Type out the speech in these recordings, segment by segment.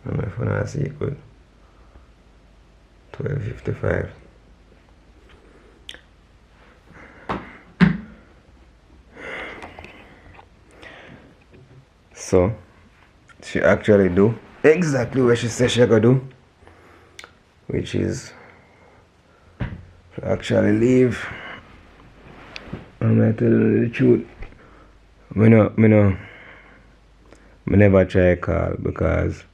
And my phone I see it good. 12:55. So she actually do exactly what she said she gonna do, which is to actually leave. I'm gonna tell you the truth. Me never try call because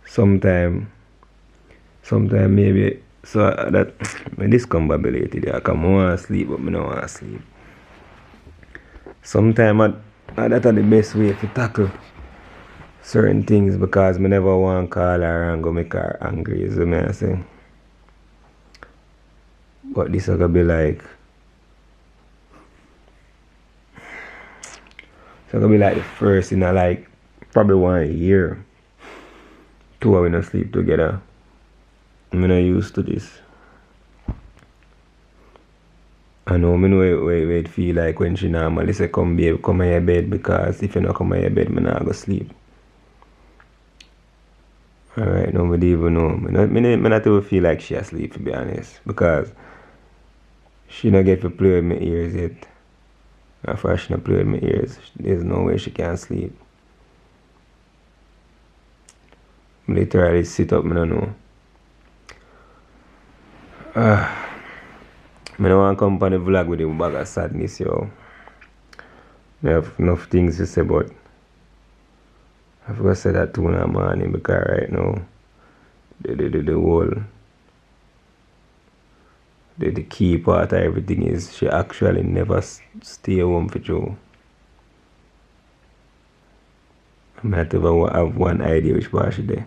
sometime maybe so that my discombobulated there. I want to sleep but I don't want to sleep. Sometimes that are the best way to tackle certain things because I never want to call her and go make her angry, is what I say. But this is gonna be like the first in like probably 1 year. 2 hours we not sleep together. I'm not used to this. I know it feel like when she normally say come babe, come in your bed because if you not come in your bed, I not go sleep. Alright, no, I don't even know. I not even feel like she asleep to be honest. Because she not get to play with my ears yet. After she not play with my ears, there's no way she can sleep. I literally sit up, I don't know. I don't want to come on the vlog with a bag of sadness, yo. I have enough things to say, but I've got to say that too in the morning because right now, the whole, the key part of everything is she actually never stay home for Joe. I might have one idea which part she there.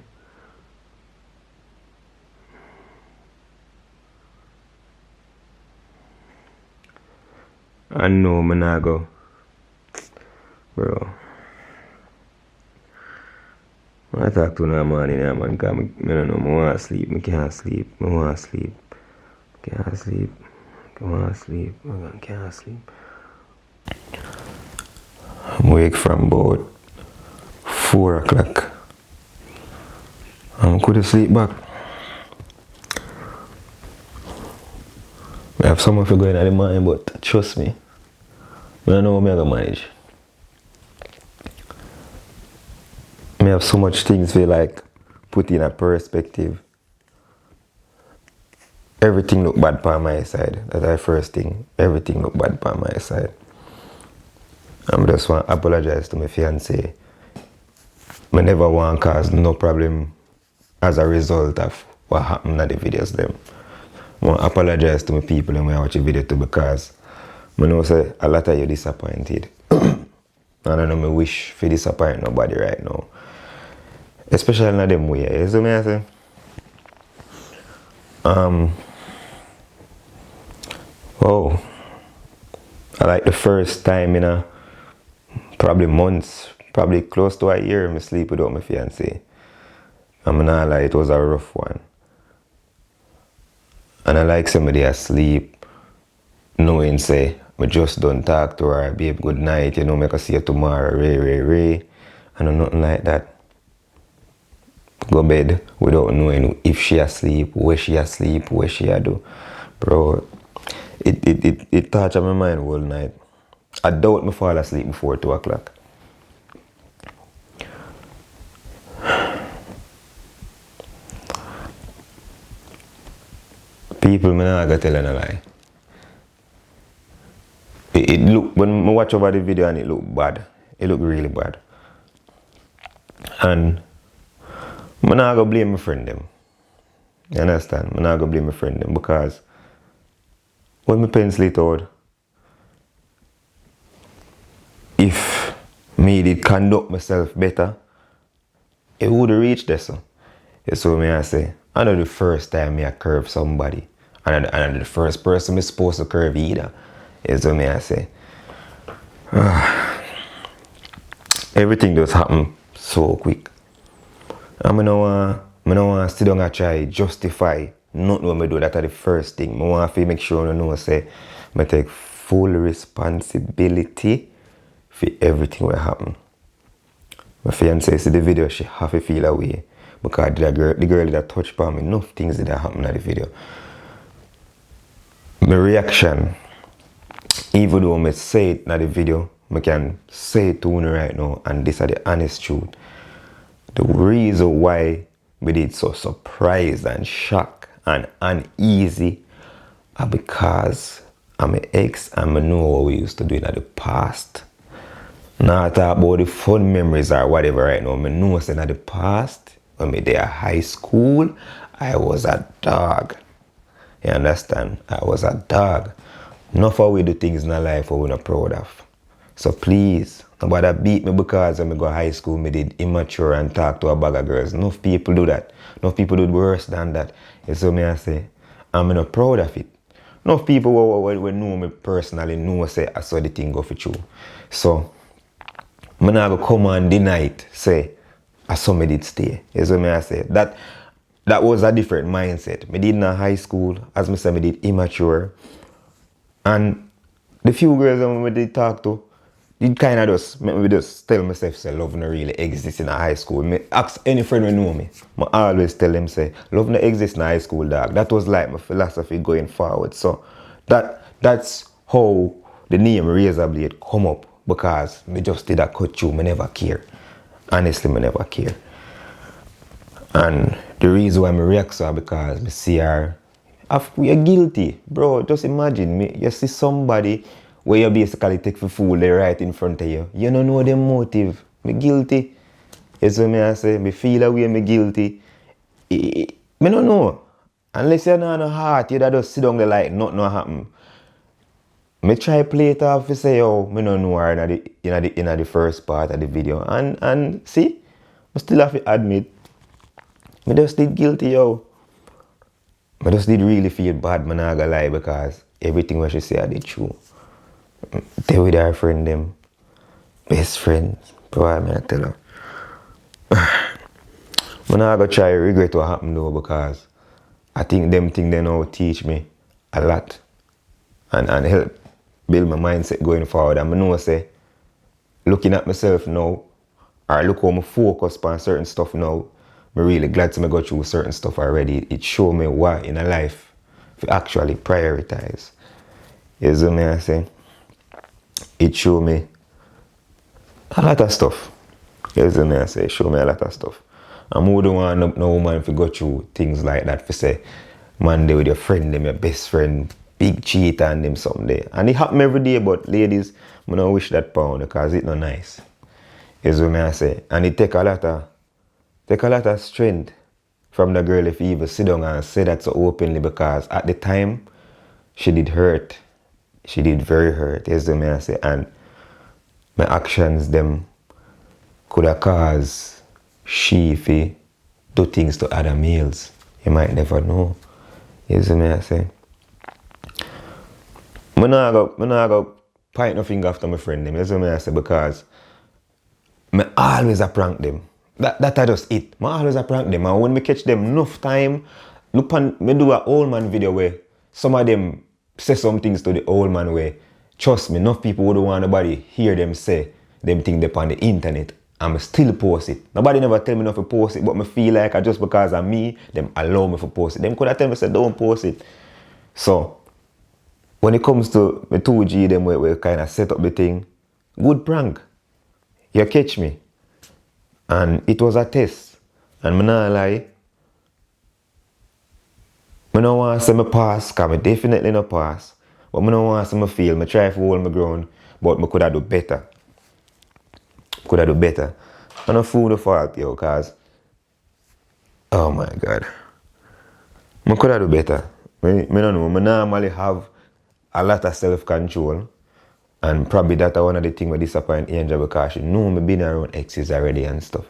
I know I'm not go. Bro. I talk to her in the morning, man, because I don't know, I want to sleep, I can't sleep, I want to sleep. Can't sleep. I want to sleep. I can't sleep. I'm awake from about 4 o'clock. I couldn't sleep back. I have something for going at the morning, but trust me, I don't know how I'm going to manage. I have so much things to like put in a perspective. Everything look bad on my side. That's the first thing. Everything look bad on my side. I just want to apologize to my fiancé. I never want to cause no problem as a result of what happened in the videos them. I want to apologize to my people and I watch the video too because I know say a lot of you disappointed. And I know I wish to disappoint nobody right now. Especially in them way. You see what I say? Oh, I like the first time probably months, probably close to a year, I sleep without my fiancé. I'm not like it was a rough one. And I like somebody asleep, knowing say, I just don't talk to her, babe, good night, make her see you tomorrow, ray. I know nothing like that. Go bed without knowing if she asleep, where she asleep, what she do. Bro, it touched my mind all night. I doubt me fall asleep before 2 o'clock. People, me not gonna tell you a lie. It look, when I watch over the video and it look bad. It look really bad. And I'm not gonna blame my friend them. You understand? I'm not gonna blame my friend them because when my pencil it out, if me did conduct myself better, it would have reached there. So me I say, I know the first time I curve somebody. And I know the first person I'm supposed to curve either. Is what me I say. Everything just happen so quick. And I don't want to sit down and try justify nothing when I do. That's the first thing. I want to make sure I know say I take full responsibility for everything that happen. My fiancé see the video, she have to feel away. Because the girl that touched upon me, enough things that happen in the video. My reaction, even though I say it in the video, I can say it to you right now, and this is the honest truth. The reason why we did so surprised and shocked and uneasy are because I'm an ex and I know what we used to do in the past. Not talk about the fun memories or whatever right now. I know in the past, when I was high school, I was a dog. You understand? I was a dog. Enough of we do things in our life we're not proud of. So please, nobody beat me because when I go to high school, I did immature and talk to a bag of girls. Enough people do that. Enough people do worse than that. It's so I say, I'm not proud of it. Enough people who know me personally know say I saw the thing go for true. So, I'm not going to come and deny it, say, I saw me did stay. You see what I say? That was a different mindset. I did in high school, as I said, I did immature. And the few girls that I did talk to, it kind of just make me just tell myself, say, love no really exists in high school. I ask any friend who know me, I always tell them, say, love no exists in high school, dog. That was like my philosophy going forward. So that's how the name Razablade come up, because me just did a cut through, I never care. Honestly, I never care. And the reason why I react so because I see her, you're guilty. Bro, just imagine, you see somebody where you basically take for fool, they right in front of you. You don't know their motive. Me guilty. You see me I say, me feel away, me guilty. Me don't know. Unless you're not in the heart, you just sit down there like nothing will happen. Me try play it off to say, oh, me don't know her in the first part of the video. And see, I still have to admit, me just did guilty, yo. I just did really feel bad, man, I gonna lie, because everything what she say I did true. They with her friend them, best friends, probably I tell her. I'm not gonna try to regret what happened though, because I think them thing they now teach me a lot and help build my mindset going forward. And I know say, looking at myself now, or look how I focus on certain stuff now, I'm really glad to go through certain stuff already. It showed me what in a life to actually prioritize. You see me I say? It showed me a lot of stuff. You see me I say? It showed me a lot of stuff. And who don't want no woman to go through things like that for say, man, they with your friend, them your best friend, big cheater and them someday. And it happen every day, but ladies, I don't wish that pound because it's not nice. You see me I say? And it take a lot of strength from the girl if you even sit down and say that so openly, because at the time she did hurt. She did very hurt, you see me I say, and my actions them could have caused she if he do things to other males. You might never know. You see me I say. I'm not go point no finger after my friend them, you see me I say, because I always a prank them. That I just it. I always a prank them. And when I catch them enough time, look on me do a old man video where some of them say some things to the old man where, trust me, enough people wouldn't want nobody hear them say them things up on the internet. And I still post it. Nobody never tell me not to post it, but I feel like I just because of me, them allow me to post it. Them could have tell me say don't post it. So when it comes to my 2G, them we kind of set up the thing, good prank. You catch me. And it was a test. And I'm not lie. I don't want to say I pass, because I definitely not pass. But I don't want to say I fail. I try to hold my ground, but I could have do better. Could have do better. I'm not fool the fault, yo, because, oh my God. I could have do better. I don't know. I normally have a lot of self-control. And probably that's one of the things that disappoint Angel, because she know me been around exes already and stuff.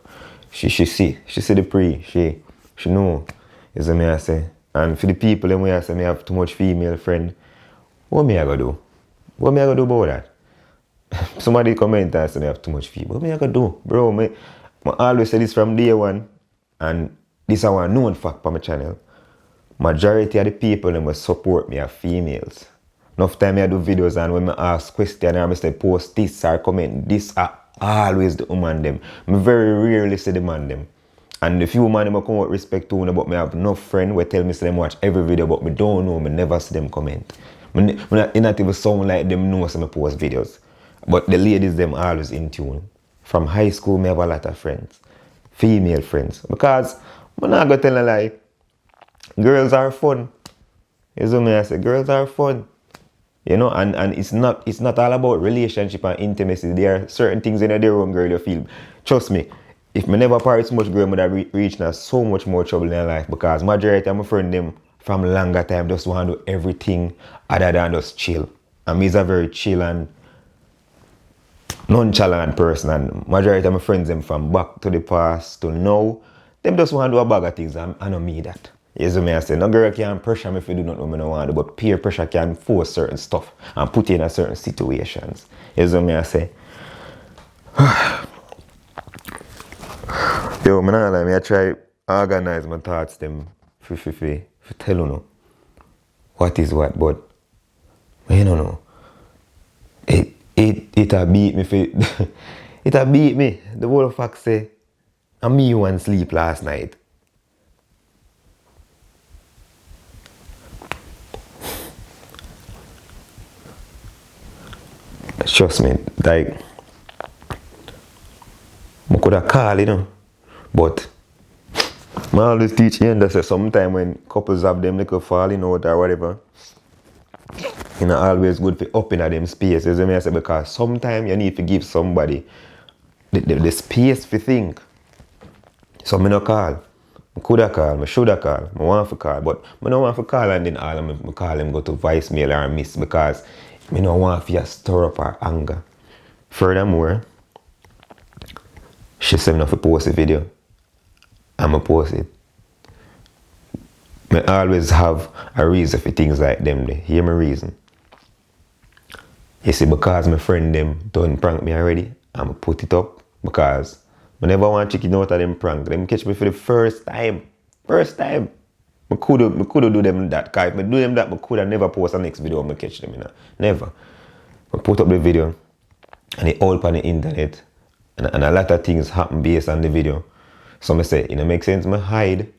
She see the pre, she know. You see me I say. And for the people them I say me have too much female friend, what me I gonna do? What me I gonna do about that? Somebody comment and say me have too much female. What me I gonna do? Bro, I always say this from day one, and this is one known fact for my channel. Majority of the people that support me are females. Enough time I do videos and when I ask questions and I say post this or comment this, always the woman them. Me very rarely see the man them. And the few woman them come with respect to me, but me have no friend who tell me say them watch every video, but me don't know, me never see them comment. Me not even sound like them know some me post videos. But the ladies them always in tune. From high school, me have a lot of friends. Female friends. Because I'm not gonna tell a lie. Girls are fun. You know me, I say girls are fun. You know, and it's not all about relationship and intimacy. There are certain things in their own girl you feel. Trust me, if me never party so much girl, I would have reached now so much more trouble in life, because majority of my friend them from longer time just want to do everything other than just chill. And me is a very chill and nonchalant person, and majority of my friends them from back to the past to now, them just want to do a bag of things, and I don't mean that. You see me, I say, no girl can pressure me if you do not know me no want to, but peer pressure can force certain stuff and put you in a certain situations. You see me, I say. Yo, man, I try organize my thoughts them for tell you know what is what, but you don't know. It a beat me for it a beat me. The whole fact say and me one sleep last night. Trust me, like I could have called, you know, but I always teach you that say sometimes when couples have them little falling out or whatever, you know, always good for up in them spaces. I say, because sometimes you need to give somebody the space to think. So I no call. I could have called, I should have called, I want to call, but I don't want to call and then all I call him go to voicemail or miss, because I don't want to stir up her anger. Furthermore, she said enough to post a video. I'ma post it. I always have a reason for things like them. They hear my reason. You see, because my friend them done prank me already, I'ma put it up, because I never want chicken out of them prank. Them catch me for the first time. First time. I could do them that. Because if I do them that, I could have never post the next video when I catch them. You know? Never. I put up the video and it all up on the internet. And a lot of things happen based on the video. So I say, it makes sense, I hide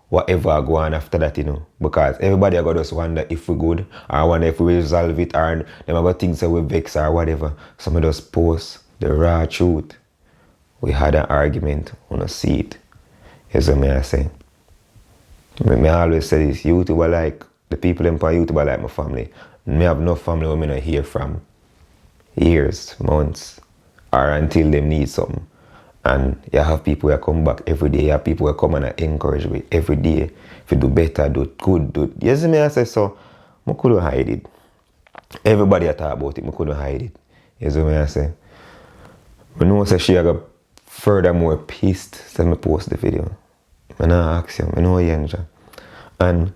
whatever I go on after that, you know. Because everybody I got just wonder if we good, or wonder if we resolve it, or them about things that we vex or whatever. So I just post the raw truth. We had an argument, I want to see it. Here's what I say. I always say this, YouTube are like, the people in YouTube are like my family. I have no family who I don't hear from years, months, or until them need something. And you have people who come back every day. You have people who come and encourage me every day. If you do better, do good, do. You see me, I say so. I couldn't hide it. Everybody talk about it, I couldn't hide it. You see me, I say. I know that she got furthermore pissed since I post the video. I don't ask you, I know you enjoy. And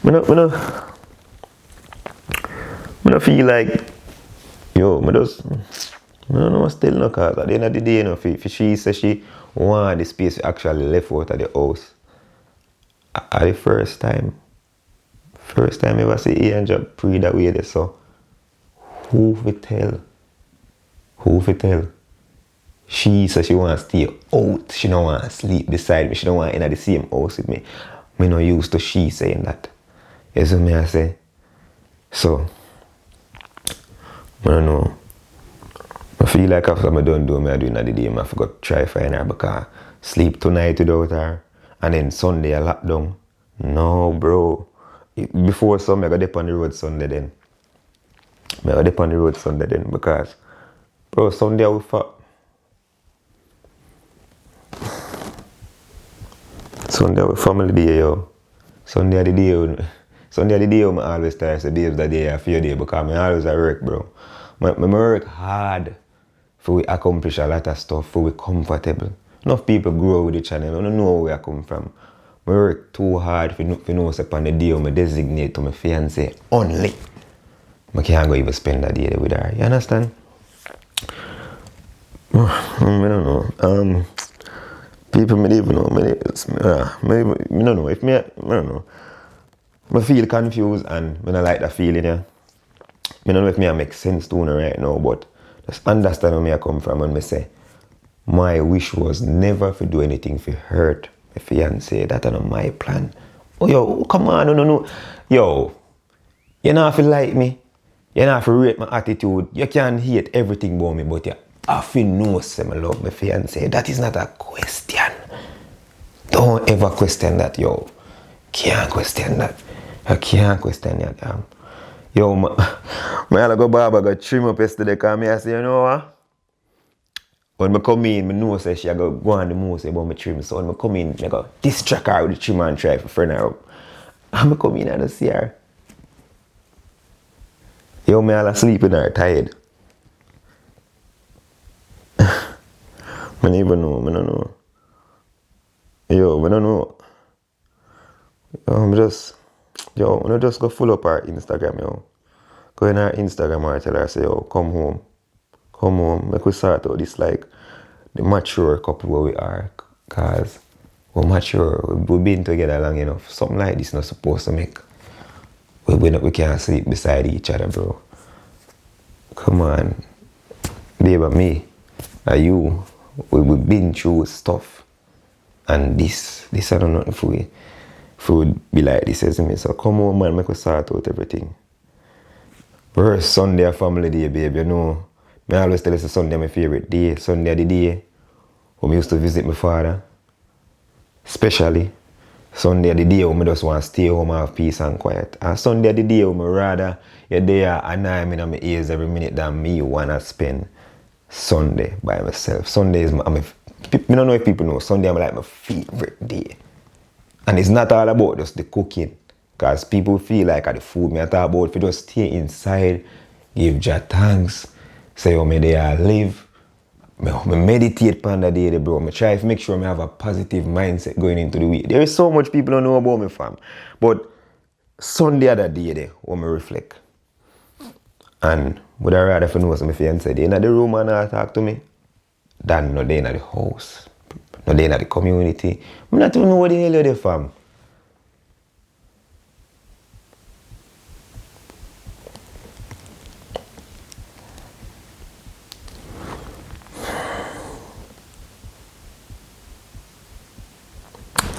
I don't feel like, yo, I don't know still no, cause at the end of the day, you know, if she says she want the space to actually left out of the house. At the first time I ever see Angel pray that way there, so who will tell? She says she want to stay out, she don't want to sleep beside me, she don't want to in the same house with me. Me not used to she saying that. You see me I say? So, I don't know. I feel like after I don't do me, I do another day, I forgot to try find her, because sleep tonight without her, and then Sunday I lock down. No, bro. Before Sunday, I got dip on the road Sunday then. Because, bro, Sunday I will fuck. Sunday our family day, yo. Sunday the day when I always tell say babes that day I feel day, because I always at work, bro. I work hard for we accomplish a lot of stuff, for we comfortable. Enough people grow with the channel, I don't know where I come from. I work too hard for know upon the day when I designate to my fiancé only. I can't go even spend that day with her. You understand? I don't know. People may even know. I don't know. I don't know. I feel confused and I don't like that feeling. Yeah. I don't know if it makes sense to me right now, but Just understand where I come from when I say, my wish was never to do anything to hurt my fiance. That's not my plan. Oh, yo, come on, no. Yo, you not have to like me. You not have to rate my attitude. You can hate everything about me, but you have to know say I love my fiance. That is not a question. Don't ever question that, yo. Can't question that. I can't question that. Yo, I go barber, go trim up yesterday, because I say, you know what? When I come in, I know say she go on the most about my trim. So when I come in, I go distract her with the trim and try to friend her up. And I come in and I see her. Yo, I all asleep in her, tired. I don't even know, I don't know. Yo, I don't know. I just go follow up her Instagram, yo. Go in her Instagram and tell her, say, yo, come home, make we sort out this, like, the mature couple where we are, because we're mature, we've been together long enough. Something like this not supposed to make. We can't sleep beside each other, bro. Come on. Baby, me, and you, we've been through stuff. And this I don't know if we would be like this, isn't it? So come home, man, make we sort out everything. First Sunday a family day, baby, you know. I always tell you Sunday my favorite day. Sunday the day when I used to visit my father. Especially Sunday the day when I just want to stay home and have peace and quiet. And Sunday the day when I rather you're there annoying me in my ears every minute than me want to spend Sunday by myself. Sunday is I don't know if people know, Sunday I'm like my favorite day. And it's not all about just the cooking. Because people feel like the food me I talk about if you just stay inside, give Jah thanks. Say how me there live. Me meditate on the day, bro. Me try to make sure I have a positive mindset going into the week. There is so much people don't know about me, fam. But Sunday other day there, when me reflect. And would I rather if I know some fiancé they in the room and talk to me than no they in the house. No they in the community. I not even know what the hell you're there, fam.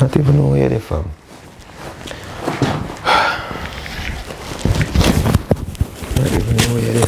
Not even know where they're from. Not even know where they're